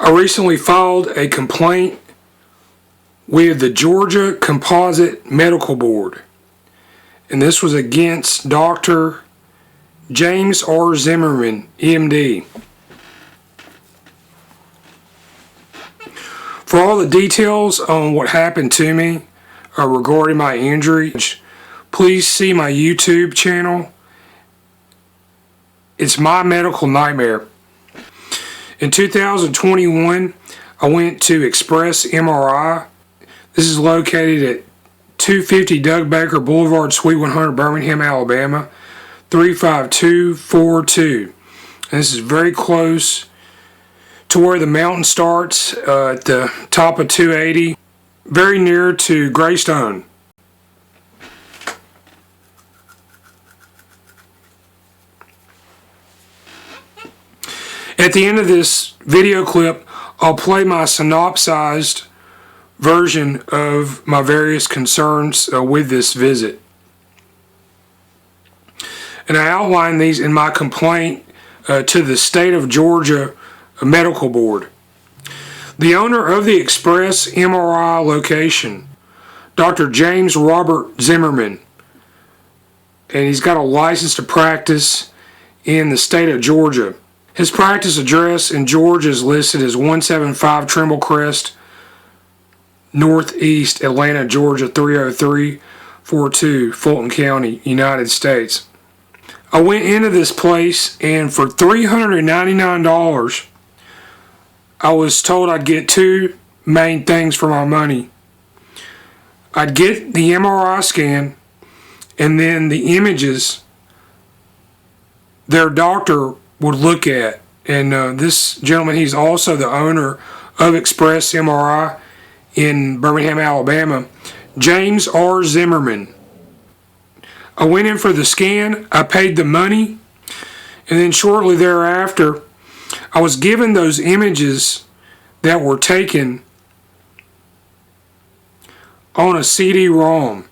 I recently filed a complaint with the Georgia Composite Medical Board, and this was against Dr. James R. Zimmerman MD. For all the details on what happened to me regarding my injury, please see my YouTube channel. It's My Medical Nightmare. In 2021, I went to EXPRESS MRI. This is located at 250 Doug Baker Blvd Suite 100, Birmingham, Alabama, 35242. And this is very close to where the mountain starts at the top of 280, very near to Greystone. At the end of this video clip, I'll play my synopsized version of my various concerns with this visit. And I outline these in my complaint to the State of Georgia Medical Board. The owner of the EXPRESS MRI location, Dr. James Robert Zimmerman, and he's got a license to practice in the state of Georgia. His practice address in Georgia is listed as 175 Trimble Crest, Northeast Atlanta, Georgia 30342, Fulton County, United States. I went into this place, and for $399, I was told I'd get two main things for my money. I'd get the MRI scan, and then the images their doctor would look at. And this gentleman, he's also the owner of EXPRESS MRI in Birmingham, Alabama, James R. Zimmerman. I went in for the scan, I paid the money, and then shortly thereafter, I was given those images that were taken on a CD-ROM.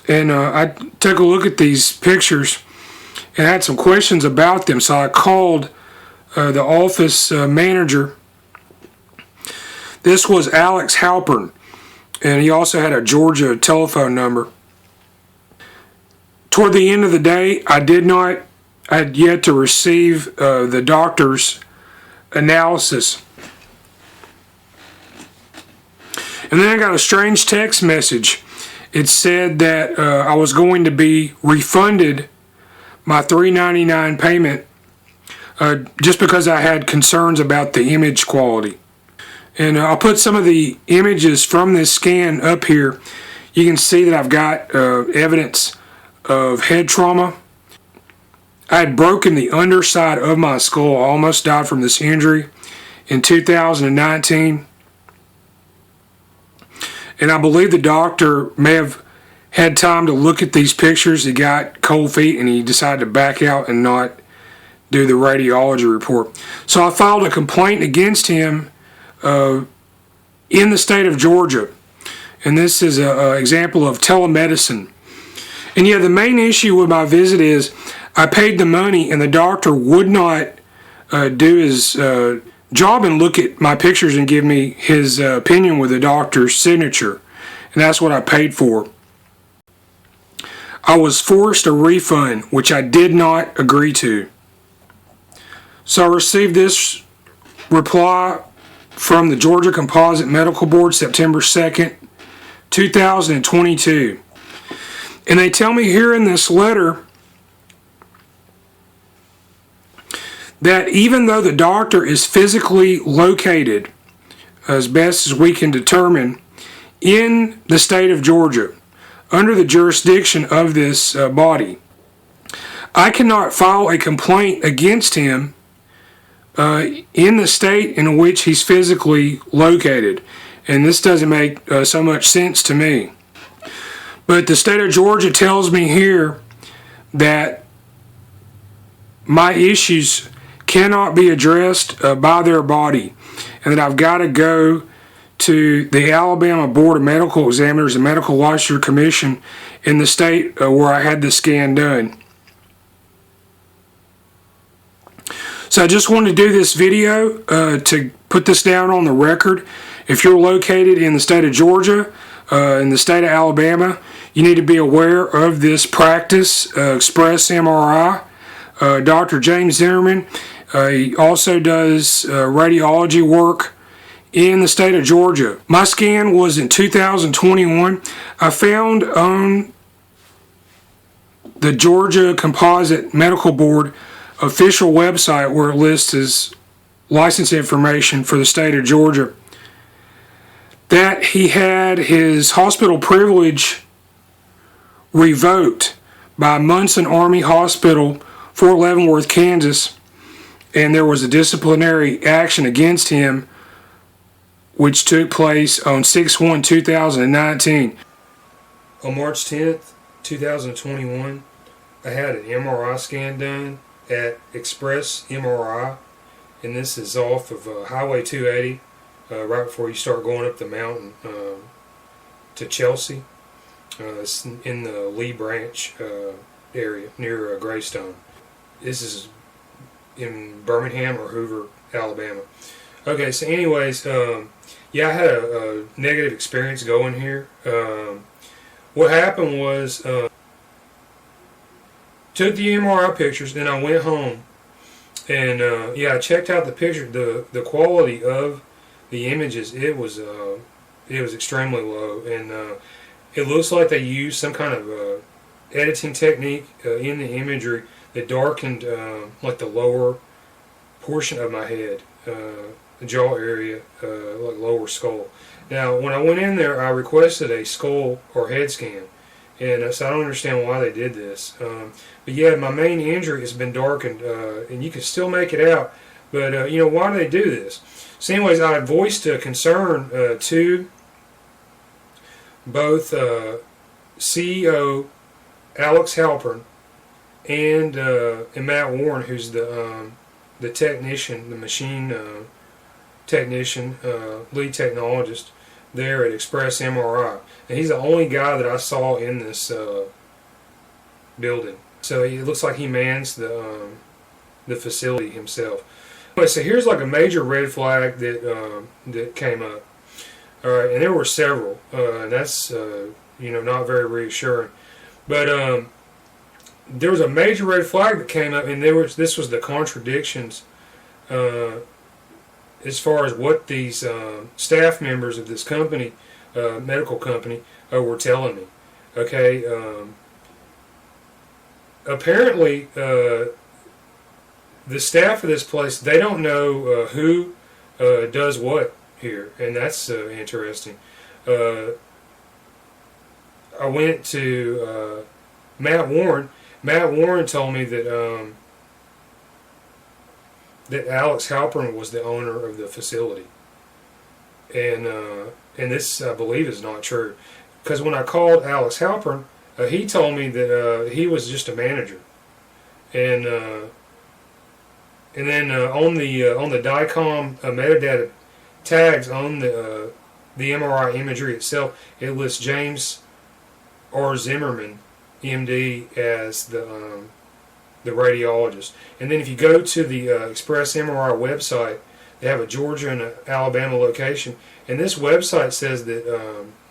And I took a look at these pictures and had some questions about them, so I called the office manager. This was Alex Halpern, and he also had a Georgia telephone number. Toward the end of the day, I had yet to receive the doctor's analysis. And then I got a strange text message. It said that I was going to be refunded my $399 payment just because I had concerns about the image quality. And I'll put some of the images from this scan up here. You can see that I've got evidence of head trauma. I had broken the underside of my skull. I almost died from this injury in 2019. And I believe the doctor may have had time to look at these pictures. He got cold feet and he decided to back out and not do the radiology report. So I filed a complaint against him in the state of Georgia. And this is an example of telemedicine. And yeah, the main issue with my visit is I paid the money and the doctor would not do his job and look at my pictures and give me his opinion with the doctor's signature. And that's what I paid for. I was forced a refund, which I did not agree to. So I received this reply from the Georgia Composite Medical Board, September 2nd, 2022. And they tell me here in this letter that even though the doctor is physically located, as best as we can determine, in the state of Georgia, under the jurisdiction of this body, I cannot file a complaint against him in the state in which he's physically located. And this doesn't make so much sense to me. But the state of Georgia tells me here that my issues cannot be addressed by their body, and that I've got to go to the Alabama Board of Medical Examiners and Medical Licensure Commission in the state where I had the scan done. So I just wanted to do this video to put this down on the record. If you're located in the state of Georgia, in the state of Alabama, you need to be aware of this practice, Express MRI. Dr. James Zimmerman, he also does radiology work in the state of Georgia. My scan was in 2021. I found on the Georgia Composite Medical Board official website, where it lists his license information for the state of Georgia, that he had his hospital privilege revoked by Munson Army Hospital, Fort Leavenworth, Kansas, and there was a disciplinary action against him which took place on 6/1/2019. On March 10th, 2021, I had an MRI scan done at Express MRI, and this is off of Highway 280, right before you start going up the mountain to Chelsea. It's in the Lee Branch area near Greystone. This is in Birmingham or Hoover, Alabama. Okay, so anyways, yeah, I had a negative experience going here. What happened was, took the MRI pictures, then I went home, and yeah, I checked out the picture. The quality of the images, it was extremely low, and it looks like they used some kind of editing technique in the imagery that darkened like the lower portion of my head, the jaw area, like lower skull. Now, when I went in there, I requested a skull or head scan, and so I don't understand why they did this. But yeah, my main injury has been darkened, and you can still make it out. But you know, why do they do this? So, anyways, I voiced a concern to both CEO Alex Halpern and Matt Warren, who's the technician, the machine technician, lead technologist there at Express MRI, and he's the only guy that I saw in this building. So it looks like he mans the facility himself. Anyway, so here's like a major red flag that came up. All right, and there were several. And that's you know, not very reassuring. But there was a major red flag that came up, and this was the contradictions as far as what these staff members of this company, medical company, were telling me. Okay, apparently the staff of this place, they don't know who does what here, and that's interesting. I went to Matt Warren. Matt Warren told me that that Alex Halpern was the owner of the facility, and this, I believe, is not true, because when I called Alex Halpern, he told me that he was just a manager, and then on the DICOM metadata tags on the MRI imagery itself, it lists James R. Zimmerman MD as the radiologist. And then if you go to the Express MRI website, they have a Georgia and an Alabama location, and this website says that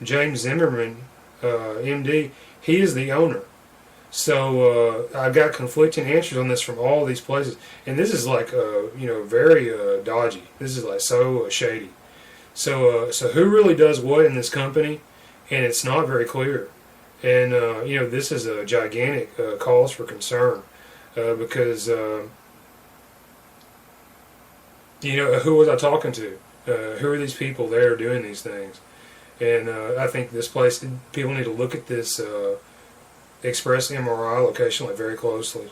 James Zimmerman MD, he is the owner. So I've got conflicting answers on this from all these places, and this is like you know, very dodgy. This is like so shady. So who really does what in this company? And it's not very clear. And you know, this is a gigantic cause for concern because you know, who was I talking to? Who are these people there doing these things? And I think this place, people need to look at this Express MRI location like very closely.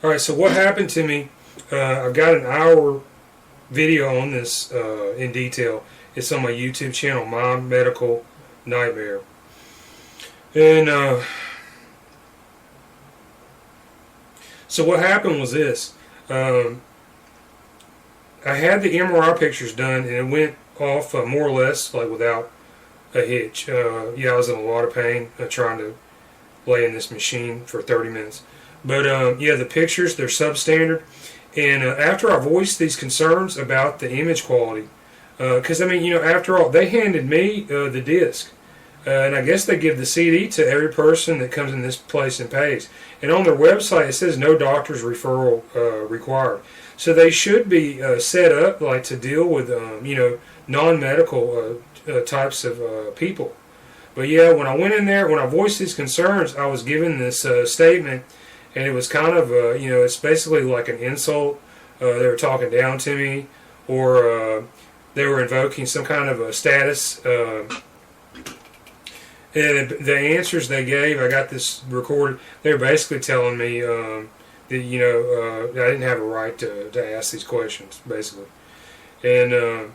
All right, so what happened to me? I've got an hour video on this in detail. It's on my YouTube channel, My Medical Nightmare. And so what happened was this. I had the MRI pictures done, and it went off more or less like without a hitch. Yeah, I was in a lot of pain trying to lay in this machine for 30 minutes. But yeah, the pictures, they're substandard, And after I voiced these concerns about the image quality, because I mean, you know, after all, they handed me the disc. And I guess they give the CD to every person that comes in this place and pays. And on their website, it says no doctor's referral required. So they should be set up like to deal with, you know, non-medical types of people. But yeah, when I went in there, when I voiced these concerns, I was given this statement, and it was kind of, you know, it's basically like an insult. They were talking down to me, or they were invoking some kind of a status. And the answers they gave, I got this recorded, they were basically telling me that, you know, I didn't have a right to ask these questions, basically. And I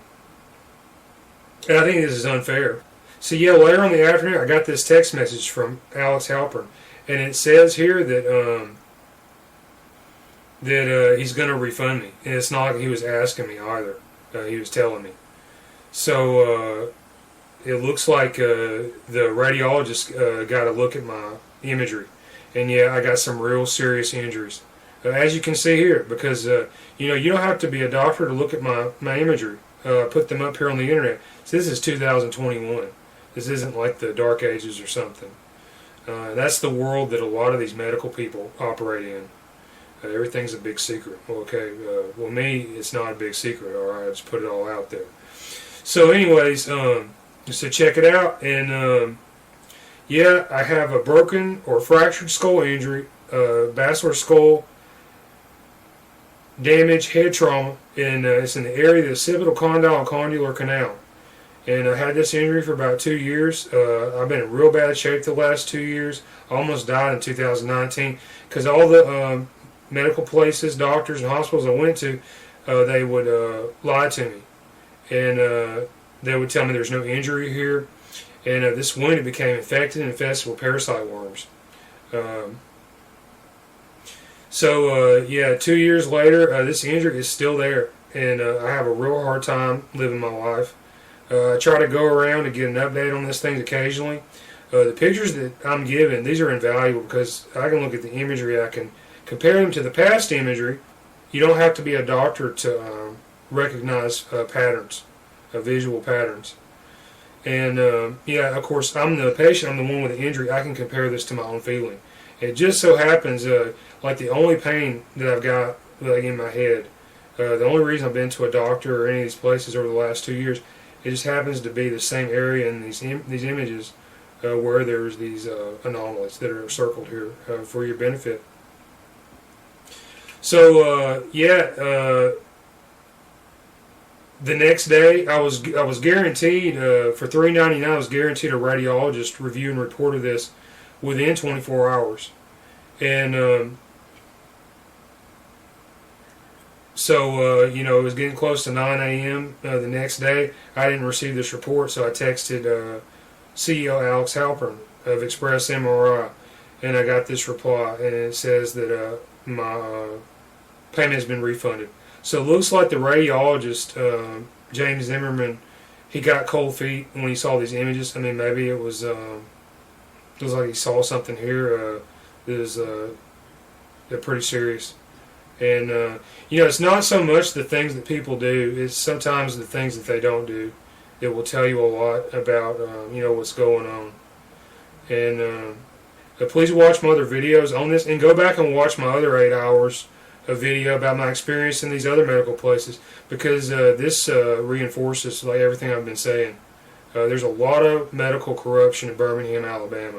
think this is unfair. So yeah, later on in the afternoon, I got this text message from Alex Halpern, and it says here that he's going to refund me. And it's not like he was asking me either. He was telling me. So it looks like the radiologist got a look at my imagery, and yeah, I got some real serious injuries, as you can see here. Because you know, you don't have to be a doctor to look at my imagery. I put them up here on the internet. So this is 2021. This isn't like the Dark Ages or something. That's the world that a lot of these medical people operate in. Everything's a big secret. Okay, well, me, it's not a big secret. All right, I just put it all out there. So, anyways, so check it out. And yeah, I have a broken or fractured skull injury, basilar skull damage, head trauma, and it's in the area of the occipital condyle and condylar canal. And I had this injury for about 2 years. I've been in real bad shape the last 2 years. I almost died in 2019 because all the medical places, doctors, and hospitals I went to, they would lie to me. And they would tell me there's no injury here. And this wound, it became infected and infested with parasite worms. Yeah, 2 years later, this injury is still there. And I have a real hard time living my life. I try to go around and get an update on this thing occasionally. The pictures that I'm given, these are invaluable because I can look at the imagery, I can compare them to the past imagery. You don't have to be a doctor to recognize patterns, visual patterns. And yeah, of course, I'm the patient, I'm the one with the injury. I can compare this to my own feeling. It just so happens, like the only pain that I've got like in my head, the only reason I've been to a doctor or any of these places over the last 2 years, it just happens to be the same area in these images where there's these anomalies that are circled here for your benefit. So yeah, the next day I was guaranteed for $3.99. I was guaranteed a radiologist review and report of this within 24 hours, and so you know, it was getting close to 9 a.m. The next day. I didn't receive this report, so I texted CEO Alex Halpern of EXPRESS MRI, and I got this reply, and it says that my payment has been refunded. So it looks like the radiologist, James Zimmerman, he got cold feet when he saw these images. I mean, maybe it was like he saw something here that is pretty serious. And you know, it's not so much the things that people do; it's sometimes the things that they don't do that will tell you a lot about you know, what's going on. And please watch my other videos on this, and go back and watch my other 8 hours of video about my experience in these other medical places, because this reinforces like everything I've been saying. There's a lot of medical corruption in Birmingham, Alabama.